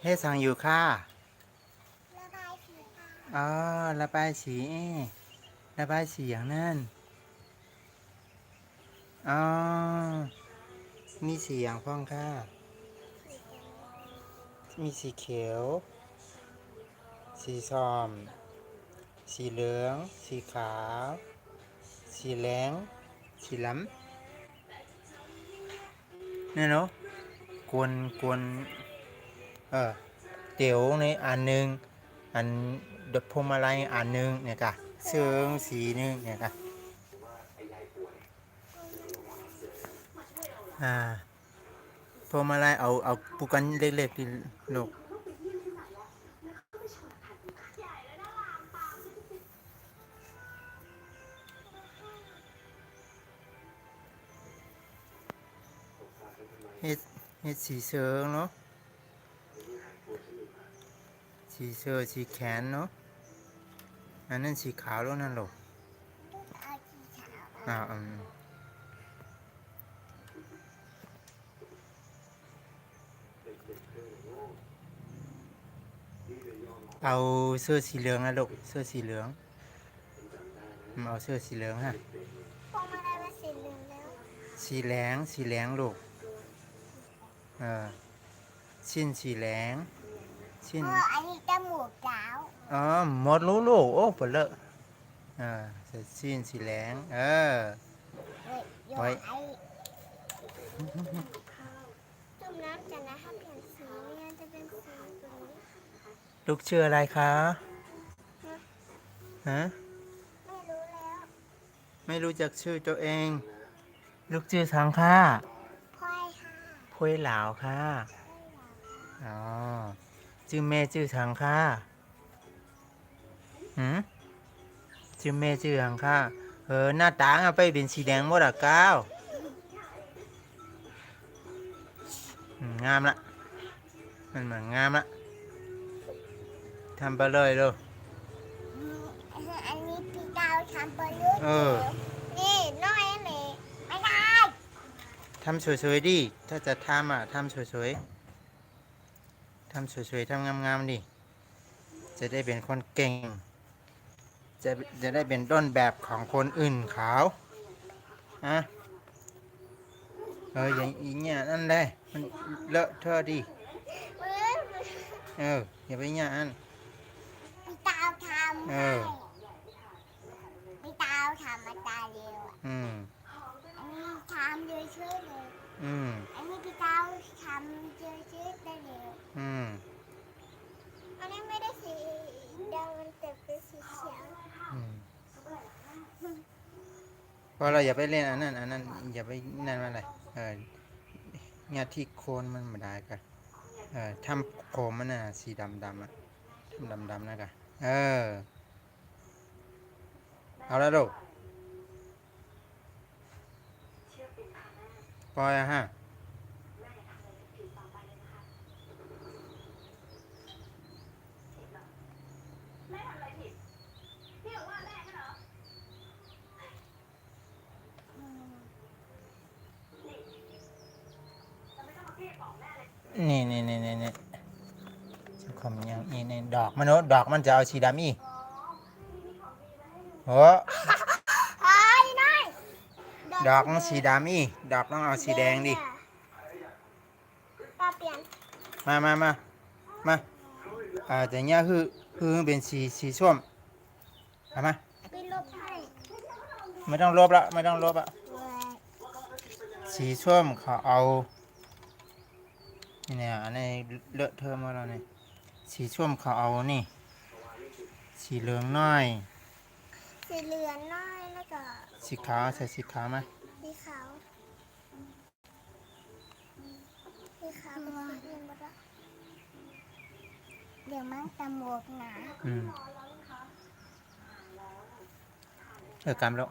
ฮ็ดสังอยู่ค่ะระบายสีค่ะอ๋อระบายสีระบายสีอย่างนั้นอ๋อมีสีอย่างพ้องค่ะสีแดงมีสีเขียวสีส้มสีเหลืองสีขาวสีแดงสีล้ำเนี่ยเนาะกวนเออเตี๋ยวในอันหนึ่งอันดอกพวงมาลัยอันหนึ่งเนี่ยกะเสื้อสีหนึงเนี่ยกะอ่าพวงมาลัยเอาปูกันเล็กๆที่ลูกเฮ็ดเฮ็ดสีเสื้อเนาะสีเสื้อสีแขนเนาะอันนั้นสีขาวแล้วนั่นลูกลูกเอาสีขาวอ่าเอาเสื้อสีเหลืองนะลูกเสื้อสีเหลืองเอาเสื้อสีเหลืองฮะพวงมาลัยเป็นสีเหลืองแล้วสีแหลงลูกเออชิ้นสีแหลงชิ้นอันนี้จมูกขาวอ๋อหมดรู้ลูกโอ้เปิดเลอะเออชิ้นสีแหลงเฮ้ยโยไว้นไอ้จุ่มน้ำจากนั้นถ้าเปลี่ยนสีเนี่ยจะเป็นสีตัวนี้ลูกชื่ออะไรคะฮะไม่รู้แล้ว ไม่รู้จักชื่อตัวเองลูกชื่อสังค่ะพลอยค่ะพวยเหลาวค่ะอ๋อชื่อแม่ชื่อสังค่ะหืมชื่อแม่ชื่อสังค่ะหน้าตาเอาไปเป็นสีแดงหมดอ่ะก้าวงามละมันเหมือนงามละทำไปเลยลูกอันนี้พี่ดาวทำไปเรื่อยนี่น้อยแม่ไม่ได้ทำสวยๆดิถ้าจะทำอ่ะทำสวยๆทำสวยๆทำงามๆดิจะได้เป็นคนเก่งจะจะได้เป็นต้นแบบของคนอื่นเขาอะอย่างอีเนี่ยนั่นแหละมันเลอะเทอะดิอย่าไปเนี่ยอันพี่ดาวทำให้พี่ดาวทำมาตาเร็วอืมอันนี้ทำเยอะชื่อเลยอืมอันนี้พี่ดาวทำเยอะชื่อได้เร็วอืมอันนี้ไม่ได้สีดำมันแต่เป็นสีเขียวอืมพอเราอย่าไปเล่นอันนั้นอย่าไปนั่นอะไรเนี่ยที่โคนมันไม่ได้กันทำผมมันน่ะสีดำอ่ะทำดำนะกันเอาแล้วลูกปล่อยอะฮะนี่จะคำยังอีนี่ดอกมันโนดอกมันจะเอาสีดำอีโอ้เฮ้ยน้อยดอกมันสีดำอีดอกต้องเอาสีแดงดิป้าเปลี่ยนมาแต่เนี้ยคือเป็นสีส้มเอามาไปลบให้ไม่ต้องลบละไม่ต้องลบอะสีส้มเขาเอาเนี่ยอันนี้เลอะเทอะมาแล้วนี่สีส้มเขาเอานี่สีเหลืองน้อยสีเหลืองน้อยแล้วก็สีขาวใส่สีขาวไหมสีขาวเป็นสีอื่นหมดละเดี๋ยวมันจะหมวกหนากำแล้ว